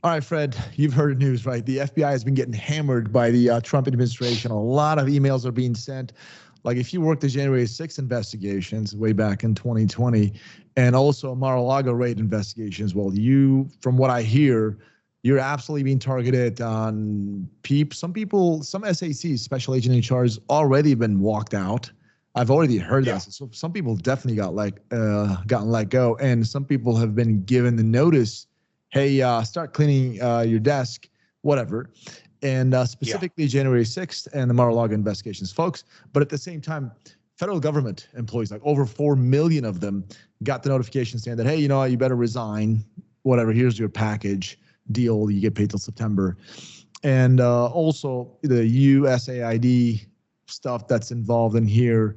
All right, Fred, you've heard the news, right? The FBI has been getting hammered by the Trump administration. A lot of emails are being sent. Like if you worked the January 6th investigations way back in 2020 and also Mar-a-Lago raid investigations, well, from what I hear, you're absolutely being targeted on some people, some SACs, special agent in charge, already been walked out. I've already heard that. So some people definitely gotten let go, and some people have been given the notice, hey, start cleaning your desk, whatever. And specifically January 6th and the Mar-a-Lago investigations, folks. But at the same time, federal government employees, like over 4 million of them, got the notification saying that, hey, you know what, you better resign, whatever, here's your package deal, you get paid till September. And also the USAID stuff that's involved in here.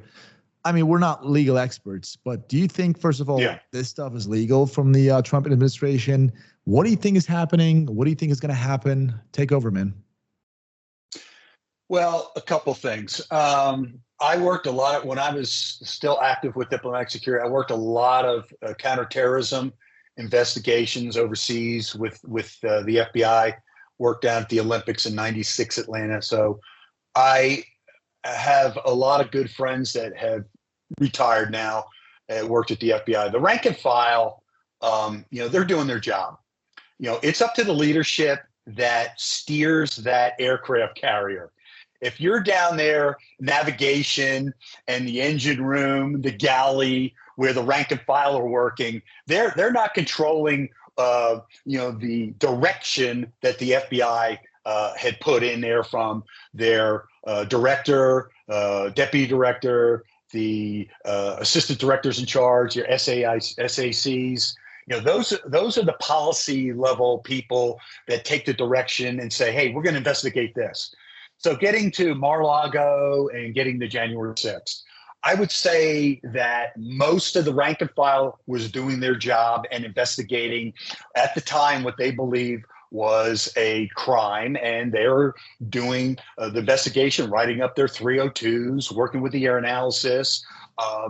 I mean, we're not legal experts, but do you think, first of all, this stuff is legal from the Trump administration? What do you think is happening? What do you think is going to happen? Take over, man. Well, a couple things. I worked a lot when I was still active with diplomatic security. I worked a lot of counterterrorism investigations overseas with the FBI. Worked down at the Olympics in '96 Atlanta. So I have a lot of good friends that have retired now and worked at the FBI. The rank and file, they're doing their job. It's up to the leadership that steers that aircraft carrier. If you're down there, navigation and the engine room, the galley, where the rank and file are working, they're not controlling, the direction that the FBI had put in there from their director, deputy director, the assistant directors in charge, your SACs. Those are the policy level people that take the direction and say, hey, we're going to investigate this. So getting to Mar-a-Lago and getting to January 6th, I would say that most of the rank and file was doing their job and investigating at the time what they believe was a crime, and they were doing the investigation, writing up their 302s, working with the air analysis,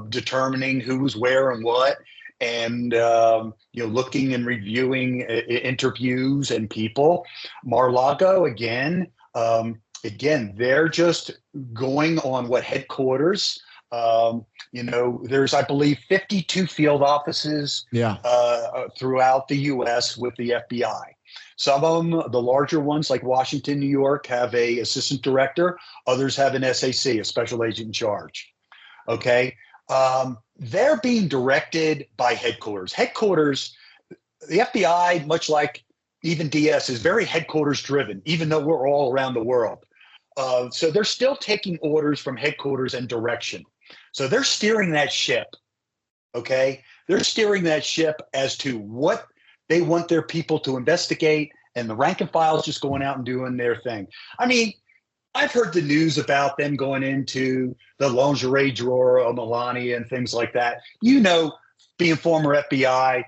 determining who was where and what, and looking and reviewing interviews and people. Mar-a-Lago, again, they're just going on what headquarters. There's, I believe, 52 field offices throughout the U.S. with the FBI. Some of them, the larger ones like Washington, New York, have a assistant director. Others have an SAC, a special agent in charge. Okay. They're being directed by headquarters. Headquarters, the FBI, much like even DS, is very headquarters driven, even though we're all around the world. So they're still taking orders from headquarters and direction. So they're steering that ship. Okay. They're steering that ship as to what they want their people to investigate, and the rank and file is just going out and doing their thing. I mean, I've heard the news about them going into the lingerie drawer of Melania and things like that. Being former FBI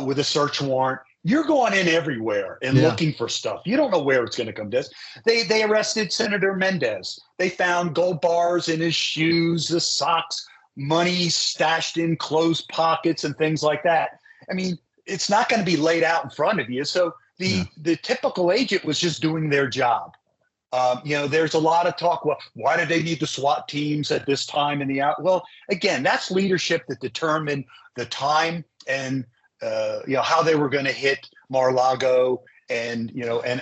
with a search warrant, you're going in everywhere and looking for stuff. You don't know where it's going to come to. They arrested Senator Mendez. They found gold bars in his shoes, the socks, money stashed in clothes pockets and things like that. I mean, it's not going to be laid out in front of you. So the typical agent was just doing their job. There's a lot of talk. Well, why did they need the SWAT teams at this time in the out? Well, again, that's leadership that determined the time and how they were going to hit Mar-a-Lago, and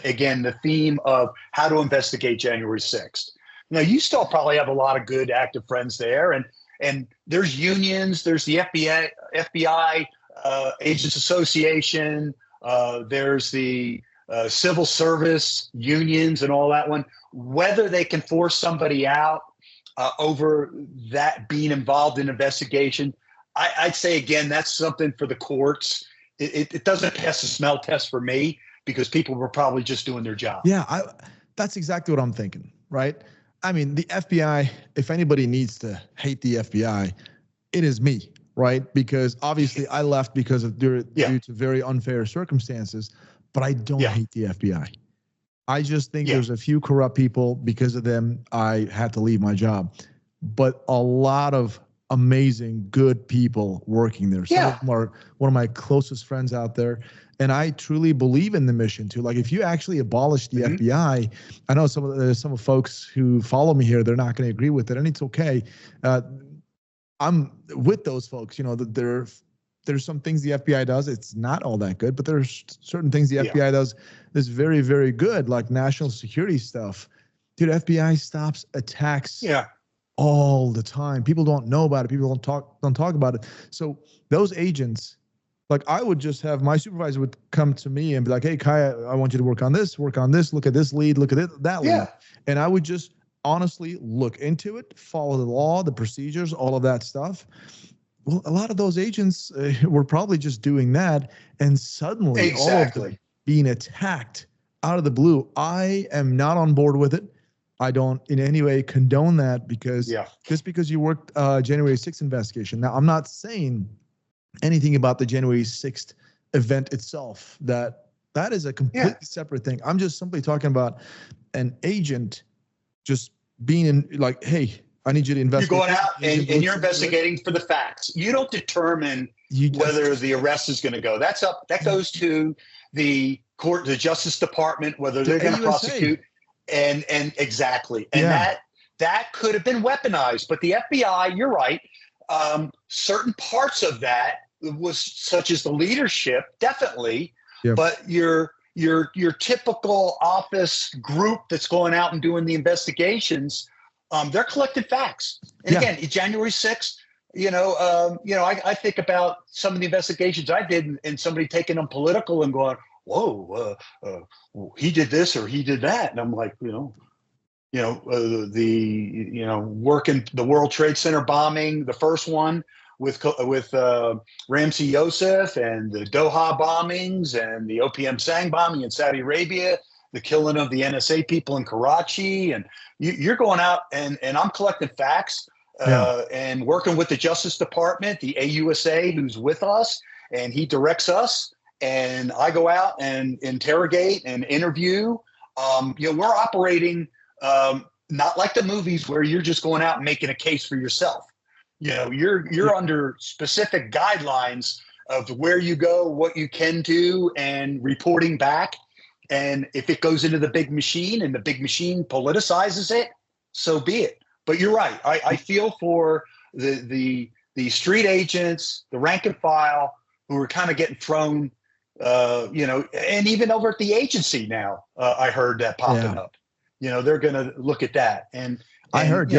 again, the theme of how to investigate January 6th. Now, you still probably have a lot of good active friends there, and there's unions. There's the FBI Agents Association. There's the civil service unions and all that one. Whether they can force somebody out over that being involved in investigation, I'd say, again, that's something for the courts. It doesn't pass the smell test for me, because people were probably just doing their job. Yeah, that's exactly what I'm thinking, right? I mean, the FBI, if anybody needs to hate the FBI, it is me, right? Because obviously I left because of due to very unfair circumstances, but I don't hate the FBI. I just think there's a few corrupt people. Because of them, I had to leave my job. But a lot of amazing, good people working there. Some of them are one of my closest friends out there. And I truly believe in the mission too. Like if you actually abolish the FBI, I know some of folks who follow me here, they're not going to agree with it, and it's okay. I'm with those folks. You know, that there's some things the FBI does. It's not all that good, but there's certain things the FBI does that's very, very good, like national security stuff. Dude, FBI stops attacks all the time. People don't know about it. People don't talk about it. So those agents, like I would just have my supervisor would come to me and be like, hey, Kai, I want you to work on this, look at this lead, look at it, that lead. And I would just honestly look into it, follow the law, the procedures, all of that stuff. Well, a lot of those agents were probably just doing that. And suddenly all of them being attacked out of the blue. I am not on board with it. I don't in any way condone that because just because you worked January 6th investigation. Now, I'm not saying anything about the January 6th event itself. That is a completely separate thing. I'm just simply talking about an agent just being in like, hey, I need you to investigate. You're going out and you're investigating for the facts. You don't determine whether the arrest is going to go. That goes to the court, the Justice Department, whether they're going to prosecute. And exactly. And that could have been weaponized. But the FBI, you're right. Certain parts of that was such as the leadership, definitely. Yeah. But your typical office group that's going out and doing the investigations, they're collecting facts. And again, January 6th, I think about some of the investigations I did and somebody taking them political and going, whoa, he did this or he did that. And I'm like, working the World Trade Center bombing, the first one with Ramzi Youssef, and the Doha bombings and the OPM Sang bombing in Saudi Arabia, the killing of the NSA people in Karachi. And you're going out and I'm collecting facts and working with the Justice Department, the AUSA who's with us, and he directs us. And I go out and interrogate and interview. We're operating not like the movies where you're just going out and making a case for yourself. You're under specific guidelines of where you go, what you can do, and reporting back. And if it goes into the big machine and the big machine politicizes it, so be it. But you're right. I feel for the street agents, the rank and file, who are kind of getting thrown. And even over at the agency now, I heard that popping up. They're going to look at that. And I heard,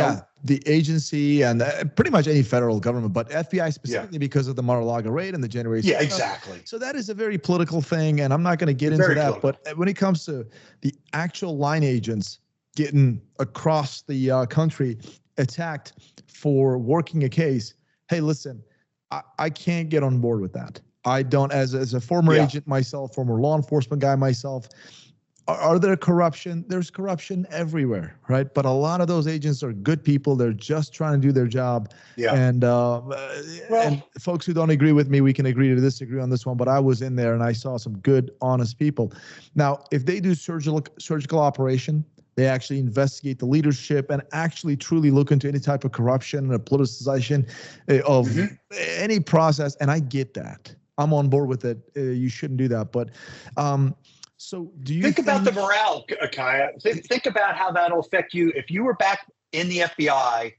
the agency and pretty much any federal government, but FBI specifically because of the Maralago raid and the January 6th. Yeah, exactly. So that is a very political thing, and I'm not going to get into that. Political. But when it comes to the actual line agents getting across the country attacked for working a case, hey, listen, I can't get on board with that. I don't, as a former agent myself, former law enforcement guy myself, are there corruption? There's corruption everywhere, right? But a lot of those agents are good people. They're just trying to do their job. Yeah. And folks who don't agree with me, we can agree to disagree on this one. But I was in there and I saw some good, honest people. Now, if they do surgical operation, they actually investigate the leadership and actually truly look into any type of corruption or politicization of any process. And I get that. I'm on board with it. You shouldn't do that. But so do you think about the morale, Kaya? Think about how that'll affect you if you were back in the FBI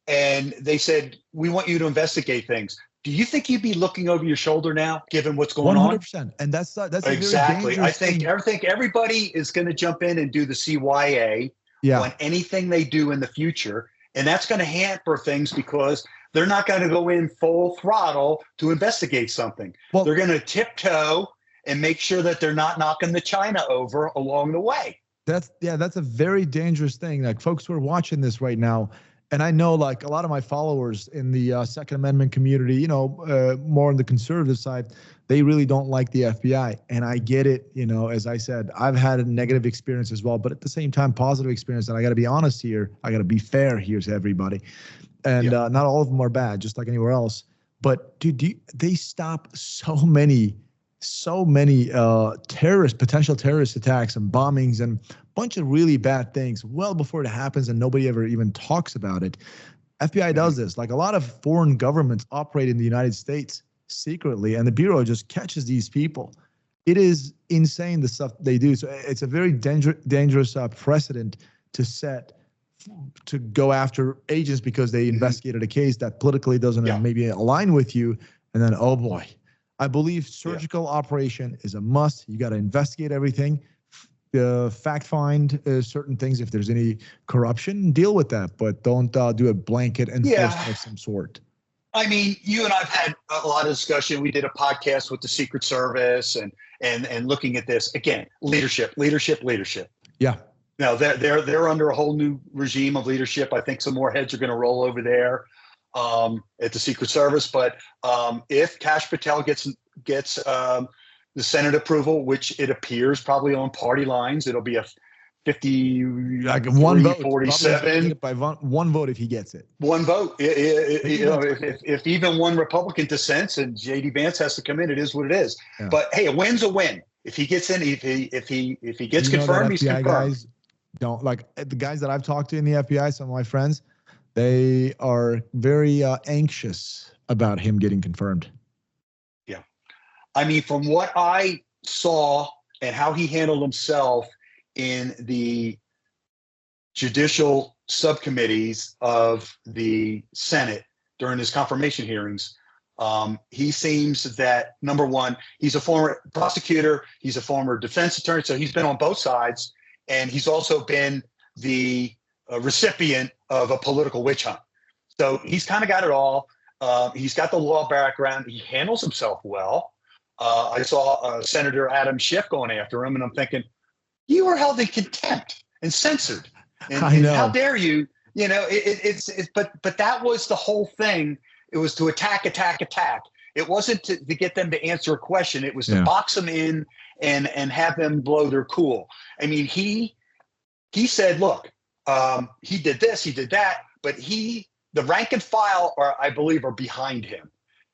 and they said, we want you to investigate things. Do you think you'd be looking over your shoulder now, given what's going 100%. On? 100%. And that's exactly. I think everybody is going to jump in and do the CYA on anything they do in the future. And that's going to hamper things because they're not going to go in full throttle to investigate something. Well, they're going to tiptoe and make sure that they're not knocking the China over along the way. That's a very dangerous thing. Like folks who are watching this right now, and I know like a lot of my followers in the Second Amendment community, more on the conservative side, they really don't like the FBI. And I get it. As I said, I've had a negative experience as well, but at the same time, positive experience. And I got to be honest here. I got to be fair here to everybody. And not all of them are bad, just like anywhere else. But dude, they stop so many potential terrorist attacks and bombings and a bunch of really bad things well before it happens and nobody ever even talks about it. FBI does this. Like a lot of foreign governments operate in the United States secretly, and the Bureau just catches these people. it is insane the stuff they do. So it's a very dangerous precedent to set to go after agents because they investigated a case that politically doesn't maybe align with you. And then, oh boy, I believe surgical operation is a must. You got to investigate everything, fact find certain things. If there's any corruption, deal with that, but don't do a blanket enforcement of some sort. I mean, you and I've had a lot of discussion. We did a podcast with the Secret Service and looking at this again, leadership. Yeah. Now they're under a whole new regime of leadership. I think some more heads are going to roll over there at the Secret Service. But if Kash Patel gets the Senate approval, which it appears probably on party lines, it'll be a 47 by one vote if he gets it. One vote. If even one Republican dissents and J.D. Vance has to come in, it is what it is. Yeah. But hey, a win's a win. If he gets in, if he gets confirmed, he's confirmed. Guys don't like the guys that I've talked to in the FBI. Some of my friends, they are very anxious about him getting confirmed. Yeah, I mean, from what I saw and how he handled himself in the judicial subcommittees of the Senate during his confirmation hearings, he seems that, number one, he's a former prosecutor, he's a former defense attorney, so he's been on both sides, and he's also been the recipient of a political witch hunt. So he's kind of got it all. He's got the law background. He handles himself well. I saw Senator Adam Schiff going after him, and I'm thinking, you were held in contempt and censored. And how dare you? You know, but that was the whole thing. It was to attack. It wasn't to get them to answer a question. It was to box them in and have them blow their cool. I mean, he said, look, he did this, he did that, but the rank and file I believe are behind him.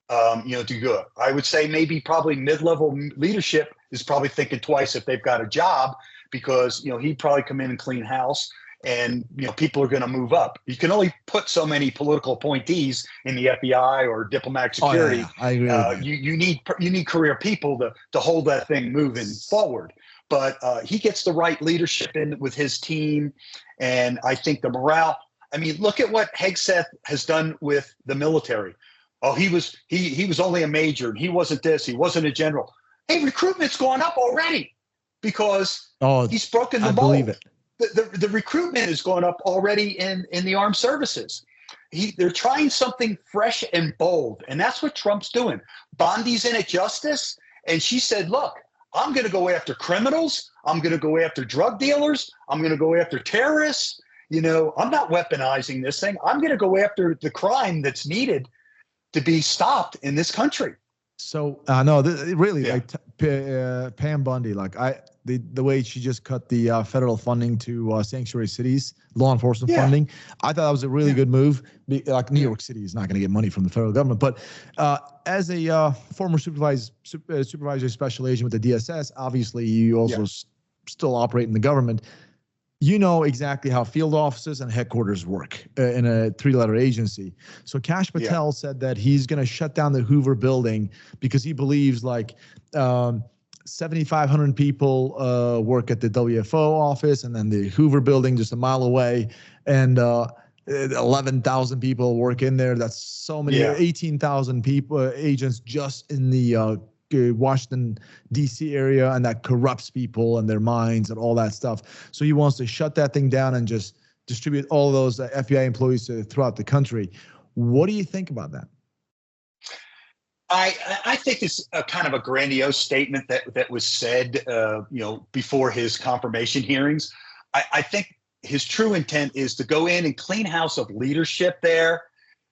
To go. I would say probably mid-level leadership is probably thinking twice if they've got a job, because he'd probably come in and clean house, and people are going to move up. You can only put so many political appointees in the FBI or diplomatic security. I agree. You need career people to hold that thing moving forward. But he gets the right leadership in with his team, and I think the morale. I mean, look at what Hegseth has done with the military. Oh, he was only a major, and he wasn't this, he wasn't a general. Hey, recruitment's gone up already because he's broken the mold. I believe it. The recruitment is going up already in the armed services. They're trying something fresh and bold, and that's what Trump's doing. Bondi's in at justice, and she said, look, I'm going to go after criminals. I'm going to go after drug dealers. I'm going to go after terrorists. I'm not weaponizing this thing. I'm going to go after the crime that's needed to be stopped in this country. So like Pam Bundy, like the way she just cut the federal funding to sanctuary cities, law enforcement funding, I thought that was a really good move. Like New York City is not going to get money from the federal government, but as a former supervisory special agent with the DSS, obviously you also still operate in the government. You know exactly how field offices and headquarters work in a 3-letter agency. So Kash Patel said that he's going to shut down the Hoover building because he believes 7,500 people work at the WFO office, and then the Hoover building just a mile away, and 11,000 people work in there. That's so many, 18,000 people, agents just in the Washington, D.C. area, and that corrupts people and their minds and all that stuff. So he wants to shut that thing down and just distribute all those FBI employees throughout the country. What do you think about that? I think it's a kind of a grandiose statement that was said, before his confirmation hearings. I think his true intent is to go in and clean house of leadership there.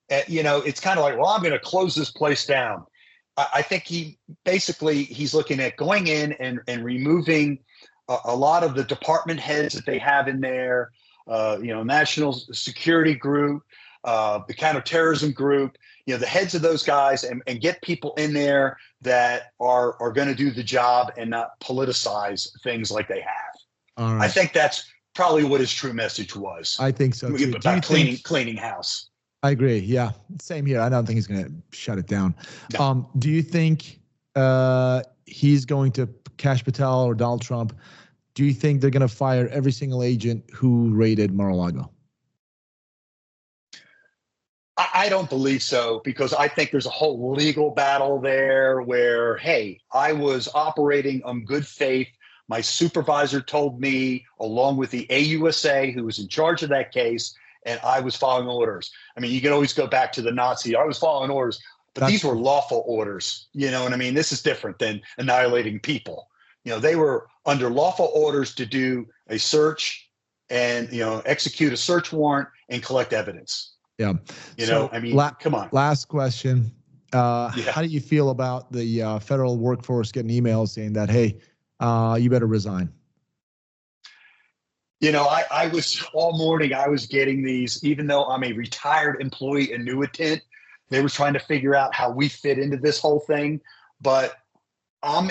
It's kind of like, well, I'm going to close this place down. I think he's looking at going in and removing a lot of the department heads that they have in there, National Security Group, the Counterterrorism Group, the heads of those guys, and get people in there that are going to do the job and not politicize things like they have. All right. I think that's probably what his true message was. I think so too. About cleaning house. I agree. Yeah, same here. I don't think he's going to shut it down. No. Do you think he's going to Kash Patel or Donald Trump, do you think they're going to fire every single agent who raided Mar-a-Lago? I don't believe so, because I think there's a whole legal battle there where, hey, I was operating on good faith. My supervisor told me, along with the AUSA, who was in charge of that case, and I was following orders. I mean, you can always go back to the Nazi. I was following orders, but these were lawful orders. You know what I mean? This is different than annihilating people. You know, they were under lawful orders to do a search and, you know, execute a search warrant and collect evidence. Yeah. You know, I mean, come on. Last question. How do you feel about the federal workforce getting emails saying that, hey, you better resign? You know, I was all morning, I was getting these, even though I'm a retired employee annuitant, they were trying to figure out how we fit into this whole thing. But I'm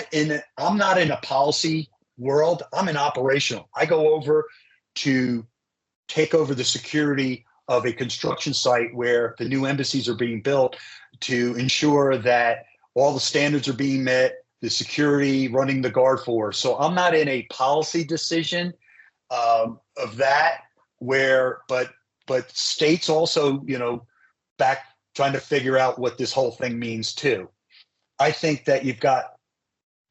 not in a policy world. I'm in operational. I go over to take over the security of a construction site where the new embassies are being built, to ensure that all the standards are being met, the security, running the guard force. So I'm not in a policy decision of that, but states also, you know, back trying to figure out what this whole thing means too. I think that you've got,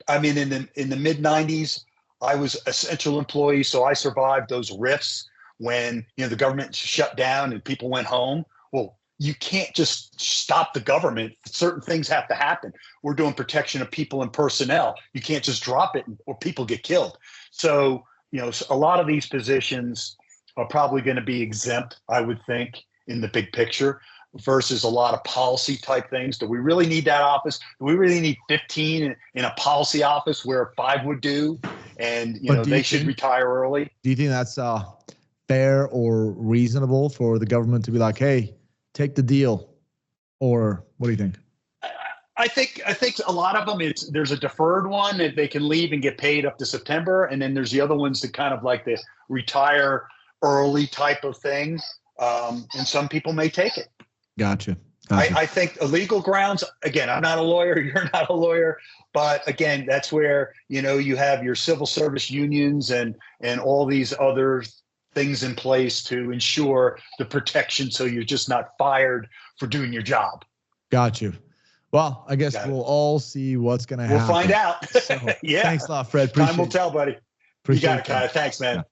I mean, in the mid 90s, I was an essential employee, so I survived those rifts when, you know, the government shut down and people went home. Well, you can't just stop the government. Certain things have to happen. We're doing protection of people and personnel. You can't just drop it or people get killed. So, you know, a lot of these positions are probably going to be exempt, I would think, in the big picture, versus a lot of policy type things. Do we really need that office? Do we really need 15 in a policy office where 5 would do? And, you know, they should retire early. Do you think that's fair or reasonable for the government to be like, hey, take the deal? Or what do you think? I think a lot of them, there's a deferred one that they can leave and get paid up to September. And then there's the other ones that kind of like the retire early type of thing. And some people may take it. Gotcha. I think legal grounds, again, I'm not a lawyer, you're not a lawyer, but again, that's where, you know, you have your civil service unions and all these other things in place to ensure the protection, so you're just not fired for doing your job. Got you. Well, I guess we'll all see what's going to happen. We'll find out. So, yeah. Thanks a lot, Fred. Appreciate Time will tell, buddy. You got it, Kyle. Thanks, man. Yeah.